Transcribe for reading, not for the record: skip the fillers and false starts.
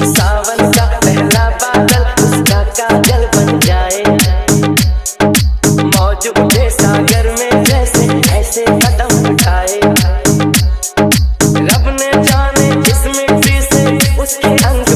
सावन का पहला बादल उसका काजल बन जाए, मौज उठे सागर में जैसे ऐसे कदम उठाए। रब ने जाने जिस मिट्टी से उसके अंग